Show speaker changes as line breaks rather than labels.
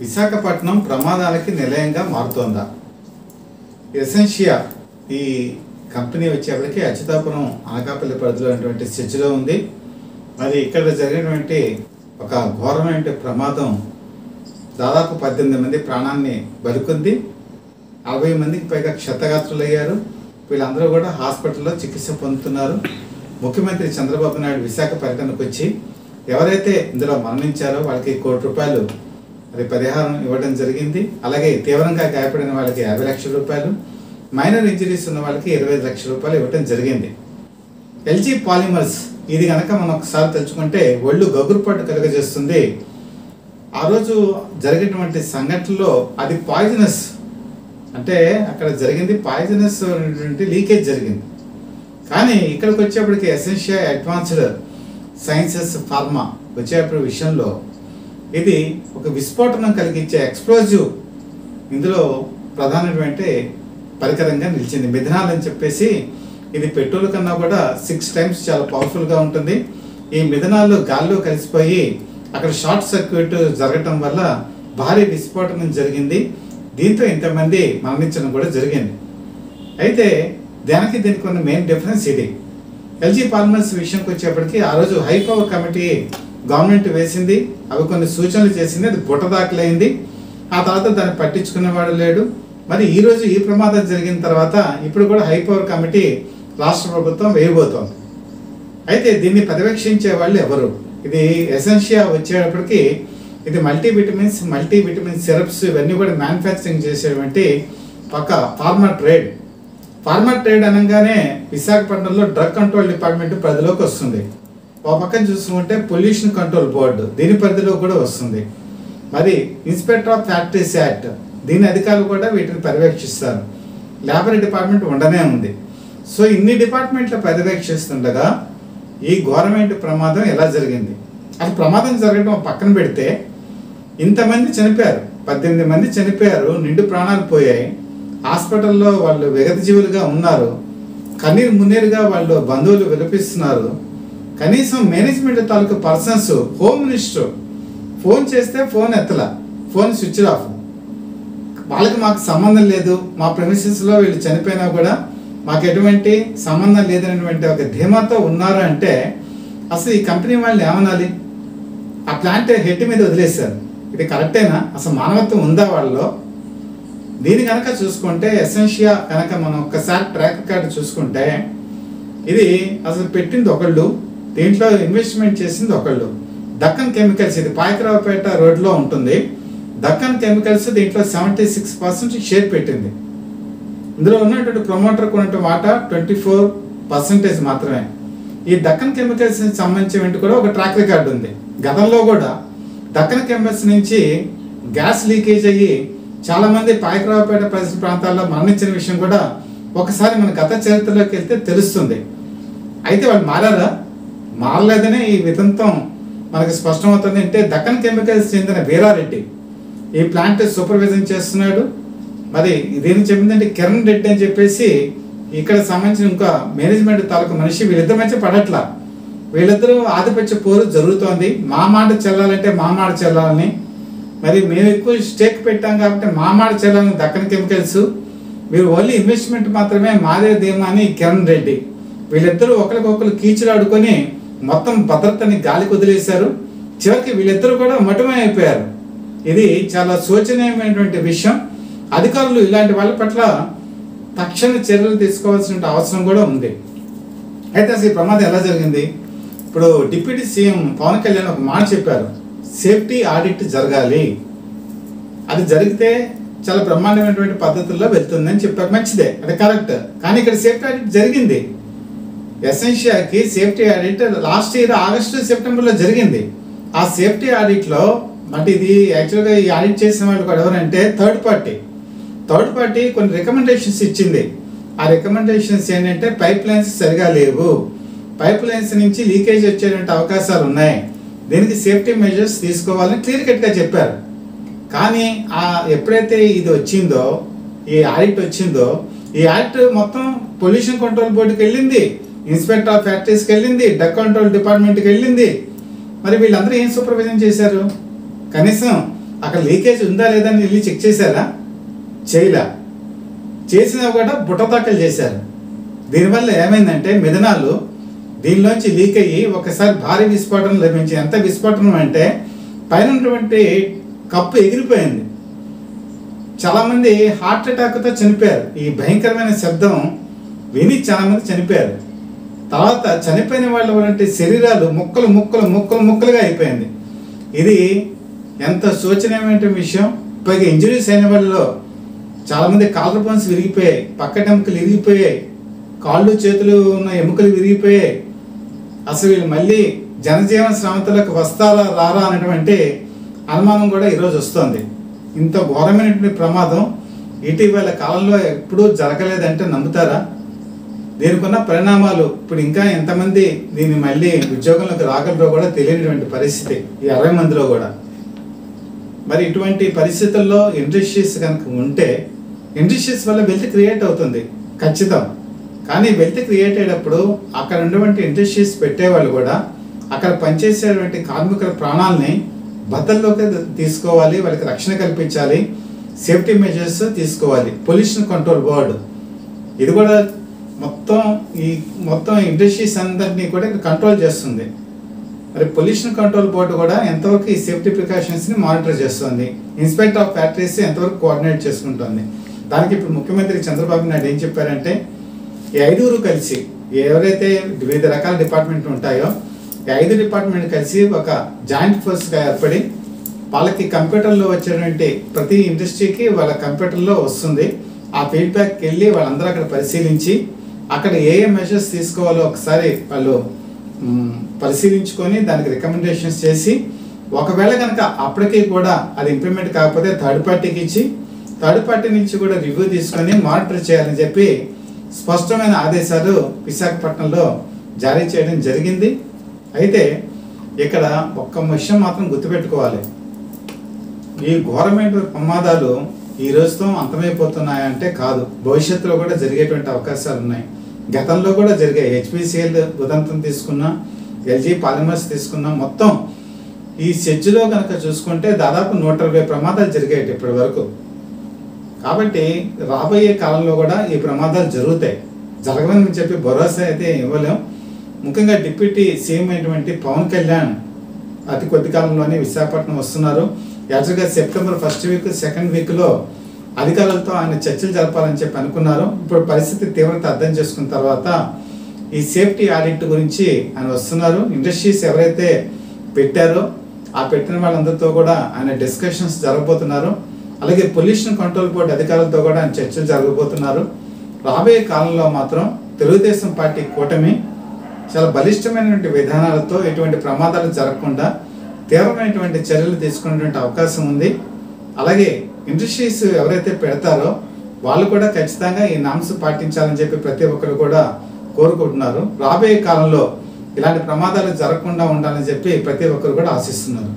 విశాఖపట్నం ప్రమాదాలకి నిలయంగా మారుతోందా? ఎసెన్షియా ఈ కంపెనీ వచ్చేప్పటికి అచ్యుతాపురం అనకాపల్లి పరిధిలో ఉన్నటువంటి స్టెచ్లో ఉంది. మరి ఇక్కడ జరిగినటువంటి ఒక ఘోరమైన ప్రమాదం దాదాపు 18 మంది ప్రాణాన్ని బలికొంది. 60 మందికి పైగా క్షతగాత్రులయ్యారు. వీళ్ళందరూ కూడా హాస్పిటల్లో చికిత్స పొందుతున్నారు. ముఖ్యమంత్రి చంద్రబాబు నాయుడు విశాఖ పర్యటనకు వచ్చి ఎవరైతే ఇందులో మరణించారో వాళ్ళకి ₹1 కోటి మరి పరిహారం ఇవ్వడం జరిగింది. అలాగే తీవ్రంగా గాయపడిన వాళ్ళకి ₹50 లక్షలు, మైనర్ ఇంజరీస్ ఉన్న వాళ్ళకి ₹25 లక్షలు ఇవ్వడం జరిగింది. ఎల్జీ పాలిమర్స్ ఇది కనుక మనం ఒకసారి తెలుసుకుంటే ఒళ్ళు గగురుపాటు కలుగజేస్తుంది. ఆ రోజు జరిగినటువంటి సంఘటనలో అది పాయిజనస్, అంటే అక్కడ జరిగింది పాయిజనస్ లీకేజ్ జరిగింది. కానీ ఇక్కడికి వచ్చేప్పటికి ఎసెన్షియా అడ్వాన్స్డ్ సైన్సెస్ ఫార్మా వచ్చేప్పటి విషయంలో ఇది ఒక విస్ఫోటనం కలిగించే ఎక్స్ప్లోజివ్ ఇందులో ప్రధానమైనటువంటి పరికరంగా నిలిచింది. మిథనాల్ అని చెప్పేసి ఇది పెట్రోల్ కన్నా కూడా 6 టైమ్స్ చాలా పవర్ఫుల్గా ఉంటుంది. ఈ మిథనాల్ గాల్లో కలిసిపోయి అక్కడ షార్ట్ సర్క్యూట్ జరగటం వల్ల భారీ విస్ఫోటనం జరిగింది. దీంతో ఇంతమంది మరణించడం కూడా జరిగింది. అయితే దీనికి కొన్ని మెయిన్ డిఫరెన్స్ ఇది. ఎల్జీ పాలిమర్స్ విషయంకి వచ్చేప్పటికి ఆ రోజు హై పవర్ కమిటీ గవర్నమెంట్ వేసింది, అవి కొన్ని సూచనలు చేసింది, అది బుట్టదాఖలైంది. ఆ తర్వాత దాన్ని పట్టించుకునేవాడు లేడు. మరి ఈరోజు ఈ ప్రమాదం జరిగిన తర్వాత ఇప్పుడు కూడా హై పవర్ కమిటీ రాష్ట్ర ప్రభుత్వం వేయబోతోంది. అయితే దీన్ని పర్యవేక్షించే వాళ్ళు ఎవరు? ఇది ఎసెన్షియా వచ్చేటప్పటికి ఇది మల్టీవిటమిన్ సిరప్స్ ఇవన్నీ కూడా మ్యానుఫ్యాక్చరింగ్ చేసేటువంటి పక్క ఫార్మా ట్రేడ్ అనగానే విశాఖపట్నంలో డ్రగ్ కంట్రోల్ డిపార్ట్మెంట్ పరిధిలోకి వస్తుంది. ఒక పక్కన చూసుకుంటే పొల్యూషన్ కంట్రోల్ బోర్డు దీని పరిధిలో కూడా వస్తుంది. మరి ఇన్స్పెక్టర్ ఆఫ్ ఫ్యాక్టరీస్ యాక్ట్ దీని అధికారులు కూడా వీటిని పర్యవేక్షిస్తారు. లేబర్ డిపార్ట్మెంట్ ఉండనే ఉంది. సో ఇన్ని డిపార్ట్మెంట్లు పర్యవేక్షిస్తుండగా ఈ ఘోరమైన ప్రమాదం ఎలా జరిగింది? అసలు ప్రమాదం జరగడం పక్కన పెడితే ఇంతమంది చనిపోయారు, 18 మంది చనిపోయారు, నిండు ప్రాణాలు పోయాయి. హాస్పిటల్లో వాళ్ళు విగత జీవులుగా ఉన్నారు. కన్నీరు మున్నీరుగా వాళ్ళు బంధువులు విలపిస్తున్నారు. కనీసం మేనేజ్మెంట్ తాలూకు పర్సన్స్, హోమ్ మినిస్టర్ ఫోన్ చేస్తే ఫోన్ ఎత్తల, ఫోన్ స్విచ్ ఆఫ్. వాళ్ళకి మాకు సంబంధం లేదు, మా ప్రెమిసెస్లో వీళ్ళు చనిపోయినా కూడా మాకు ఎటువంటి సంబంధం లేదనేటువంటి ఒక ధీమాతో ఉన్నారు అంటే అసలు ఈ కంపెనీ వాళ్ళు ఏమనాలి? ఆ ప్లాంట్ హెడ్ మీద వదిలేశారు. ఇది కరెక్టేనా? అసలు మానవత్వం ఉందా వాళ్ళలో? దీని కనుక చూసుకుంటే ఎసెన్షియా కనుక మనం ఒక్కసారి ట్రాక్ రికార్డు చూసుకుంటే ఇది అసలు పెట్టింది ఒకళ్ళు, దీంట్లో ఇన్వెస్ట్మెంట్ చేసింది ఒకళ్ళు. దక్కన్ కెమికల్స్ ఇది పాయకరావుపేట రోడ్లో ఉంటుంది. దక్కన్ కెమికల్స్ దీంట్లో 76% షేర్ పెట్టింది. ఇందులో ఉన్నటువంటి ప్రమోటర్కు ఉన్నటువంటి వాటా 24% మాత్రమే. ఈ దక్కన్ కెమికల్స్ సంబంధించి కూడా ఒక ట్రాక్ రికార్డు ఉంది. గతంలో కూడా దక్కన్ కెమికల్స్ నుంచి గ్యాస్ లీకేజ్ అయ్యి చాలామంది పాయకరావుపేట పరిసర ప్రాంతాల్లో మరణించిన విషయం కూడా ఒకసారి మన గత చరిత్రలోకి వెళ్తే తెలుస్తుంది. అయితే వాళ్ళు మారారా? మారలేదనే ఈ వితంతం మనకి స్పష్టమవుతుంది. అంటే దక్కన్ కెమికల్స్ చెందిన వీరారెడ్డి ఈ ప్లాంట్ సూపర్విజన్ చేస్తున్నాడు. మరి ఇదేం చెప్పిందంటే కిరణ్ రెడ్డి అని చెప్పేసి ఇక్కడ సంబంధించిన ఇంకా మేనేజ్మెంట్ తాలూకు మనిషి. వీళ్ళిద్దరి మధ్య పడట్లా, వీళ్ళిద్దరూ ఆధిపత్య పోరు జరుగుతోంది. మా మాట చెల్లాలంటే మా మాట చెల్లాలని, మరి మేము ఎక్కువ స్టేక్ పెట్టాం కాబట్టి మా మాట చెల్లాలని దక్కన్ కెమికల్స్, మీరు ఓన్లీ ఇన్వెస్ట్మెంట్ మాత్రమే మాదే ధీమా అని కిరణ్ రెడ్డి. వీళ్ళిద్దరూ ఒకరికొకరు కీచులాడుకొని మొత్తం భద్రతని గాలికి వదిలేశారు. చివరికి వీళ్ళిద్దరూ కూడా మటుమైపోయారు. ఇది చాలా శోచనీయమైనటువంటి విషయం. అధికారులు ఇలాంటి వాళ్ళ పట్ల తక్షణ చర్యలు తీసుకోవాల్సిన అవసరం కూడా ఉంది. అయితే అసలు ఈ ప్రమాదం ఎలా జరిగింది? ఇప్పుడు డిప్యూటీ సీఎం పవన్ కళ్యాణ్ ఒక మాట చెప్పారు, సేఫ్టీ ఆడిట్ జరగాలి, అది జరిగితే చాలా బ్రహ్మాండమైనటువంటి పద్ధతుల్లో వెళ్తుందని చెప్పారు. మంచిదే, అది కరెక్ట్. కానీ ఇక్కడ సేఫ్టీ ఆడిట్ జరిగింది. ఎసెన్షియాకి safety audit last year August సెప్టెంబర్లో జరిగింది. ఆ సేఫ్టీ ఆడిట్లో అంటే ఇది యాక్చువల్గా ఈ ఆడిట్ చేసిన వాళ్ళు కూడా ఎవరంటే థర్డ్ పార్టీ కొన్ని రికమెండేషన్స్ ఇచ్చింది. ఆ రికమెండేషన్స్ ఏంటంటే పైప్ లైన్స్ సరిగా లేవు, పైప్ లైన్స్ నుంచి లీకేజ్ వచ్చేటువంటి అవకాశాలు ఉన్నాయి, దీనికి సేఫ్టీ మెజర్స్ తీసుకోవాలని క్లియర్ కట్గా చెప్పారు. కానీ ఎప్పుడైతే ఇది వచ్చిందో, ఈ ఆడిట్ వచ్చిందో, ఈ ఆడిట్ మొత్తం పొల్యూషన్ కంట్రోల్ బోర్డుకి వెళ్ళింది, ఇన్స్పెక్టర్ ఆఫ్ ఫ్యాక్టరీస్కి వెళ్ళింది, డ్రగ్ కంట్రోల్ డిపార్ట్మెంట్కి వెళ్ళింది. మరి వీళ్ళందరూ ఏం సూపర్విజన్ చేశారు? కనీసం అక్కడ లీకేజ్ ఉందా లేదా అని వెళ్ళి చెక్ చేశారా? చేయలే. చేసినా కూడా బుట్టదాఖలు చేశారు. దీనివల్ల ఏమైందంటే మిథనాలు దీనిలోంచి లీక్ అయ్యి ఒకసారి భారీ విస్ఫోటనం లభించి, ఎంత విస్ఫోటనం అంటే పైన ఉన్నటువంటి కప్పు ఎగిరిపోయింది. చాలామంది హార్ట్ అటాక్తో చనిపోయారు. ఈ భయంకరమైన శబ్దం విని చాలామంది చనిపోయారు. తర్వాత చనిపోయిన వాళ్ళ వంటి శరీరాలు ముక్కలు ముక్కలు ముక్కలు ముక్కలుగా అయిపోయింది. ఇది ఎంత శోచనీయమైన విషయం. పైగా ఇంజరీస్ అయిన వాళ్ళలో చాలామంది కాలర్ బోన్స్ విరిగిపోయాయి, పక్కటి ఎముకలు విరిగిపోయాయి, కాళ్ళు చేతులు ఉన్న ఎముకలు విరిగిపోయాయి. అసలు వీళ్ళు మళ్ళీ జనజీవన శ్రావంతులకు వస్తారా రారా అనేటువంటి అనుమానం కూడా ఈరోజు వస్తుంది. ఇంత ఘోరమైనటువంటి ప్రమాదం ఇటీవల కాలంలో ఎప్పుడూ జరగలేదంటే నమ్ముతారా? దీనికి ఉన్న పరిణామాలు ఇప్పుడు ఇంకా ఎంతమంది దీన్ని మళ్ళీ ఉద్యోగంలోకి రాగలరో కూడా తెలియనటువంటి పరిస్థితి ఈ 60 మందిలో కూడా. మరి ఇటువంటి పరిస్థితుల్లో ఇండస్ట్రీస్ కనుక ఉంటే ఇండస్ట్రీస్ వల్ల వెల్త్ క్రియేట్ అవుతుంది ఖచ్చితం. కానీ వెల్త్ క్రియేట్ అయ్యేటప్పుడు అక్కడ ఉన్నటువంటి ఇండస్ట్రీస్ పెట్టేవాళ్ళు కూడా అక్కడ పనిచేసేటువంటి కార్మికుల ప్రాణాలని భద్రతలోకి తీసుకోవాలి, వాళ్ళకి రక్షణ కల్పించాలి, సేఫ్టీ మెజర్స్ తీసుకోవాలి. పొల్యూషన్ కంట్రోల్ బోర్డు ఇది కూడా మొత్తం ఇండస్ట్రీస్ అందరినీ కూడా కంట్రోల్ చేస్తుంది. మరి పొల్యూషన్ కంట్రోల్ బోర్డు కూడా ఎంతవరకు ఈ సేఫ్టీ ప్రికాషన్స్ని మానిటర్ చేస్తుంది, ఇన్స్పెక్టర్ ఆఫ్ ఫ్యాక్టరీస్ ఎంతవరకు కోఆర్డినేట్ చేసుకుంటుంది. దానికి ఇప్పుడు ముఖ్యమంత్రి చంద్రబాబు నాయుడు ఏం చెప్పారంటే, ఈ 5 కలిసి ఎవరైతే వివిధ రకాల డిపార్ట్మెంట్లు ఉంటాయో ఈ 5 డిపార్ట్మెంట్ కలిసి ఒక జాయింట్ ఫోర్స్గా ఏర్పడి వాళ్ళకి కంప్యూటర్లో వచ్చేటువంటి ప్రతి ఇండస్ట్రీకి వాళ్ళ కంప్యూటర్లో వస్తుంది. ఆ ఫీడ్బ్యాక్కి వెళ్ళి వాళ్ళందరూ అక్కడ పరిశీలించి అక్కడ ఏ మెజర్స్ తీసుకోవాలో ఒకసారి వాళ్ళు పరిశీలించుకొని దానికి రికమెండేషన్స్ చేసి, ఒకవేళ కనుక అప్పటికీ కూడా అది ఇంప్లిమెంట్ కాకపోతే థర్డ్ పార్టీకి ఇచ్చి థర్డ్ పార్టీ నుంచి కూడా రివ్యూ తీసుకొని మానిటర్ చేయాలని చెప్పి స్పష్టమైన ఆదేశాలు విశాఖపట్నంలో జారీ చేయడం జరిగింది. అయితే ఇక్కడ ఒక్క విషయం మాత్రం గుర్తుపెట్టుకోవాలి, ఈ ఘోరమైన ప్రమాదాలు ఈ రోజుతో అంతమైపోతున్నాయంటే కాదు, భవిష్యత్తులో కూడా జరిగేటువంటి అవకాశాలు ఉన్నాయి. గతంలో కూడా జరిగాయి. హెచ్పిసిఎల్ ఉదంతం తీసుకున్నా, ఎల్జీ పాలిమర్స్ తీసుకున్నా, మొత్తం ఈ సెజ్లో కనుక చూసుకుంటే దాదాపు 120 ప్రమాదాలు జరిగాయి ఇప్పటి వరకు. కాబట్టి రాబోయే కాలంలో కూడా ఈ ప్రమాదాలు జరుగుతాయి. జరగవని చెప్పి భరోసా అయితే ఇవ్వలేం. ముఖ్యంగా డిప్యూటీ సీఎం అయినటువంటి పవన్ కళ్యాణ్ అతి కొద్ది కాలంలోనే విశాఖపట్నం వస్తున్నారు. యాక్చువల్గా సెప్టెంబర్ 1st వీక్ 2nd వీక్లో అధికారులతో ఆయన చర్చలు జరపాలని చెప్పి అనుకున్నారు. ఇప్పుడు పరిస్థితి తీవ్రత అర్థం చేసుకున్న తర్వాత ఈ సేఫ్టీ ఆడిట్ గురించి ఆయన వస్తున్నారు. ఇండస్ట్రీస్ ఎవరైతే పెట్టారో ఆ పెట్టిన వాళ్ళందరితో కూడా ఆయన డిస్కషన్స్ జరగబోతున్నారు. అలాగే పొల్యూషన్ కంట్రోల్ బోర్డు అధికారులతో కూడా ఆయన చర్చలు జరగబోతున్నారు. రాబోయే కాలంలో మాత్రం తెలుగుదేశం పార్టీ కూటమి చాలా బలిష్టమైనటువంటి విధానాలతో ఎటువంటి ప్రమాదాలు జరగకుండా తీవ్రమైనటువంటి చర్యలు తీసుకునేటువంటి అవకాశం ఉంది. అలాగే ఇండస్ట్రీస్ ఎవరైతే పెడతారో వాళ్ళు కూడా ఖచ్చితంగా ఈ నామ్స్ పాటించాలని చెప్పి ప్రతి ఒక్కరు కూడా కోరుకుంటున్నారు. రాబోయే కాలంలో ఇలాంటి ప్రమాదాలు జరగకుండా ఉండాలని చెప్పి ప్రతి ఒక్కరు కూడా ఆశిస్తున్నారు.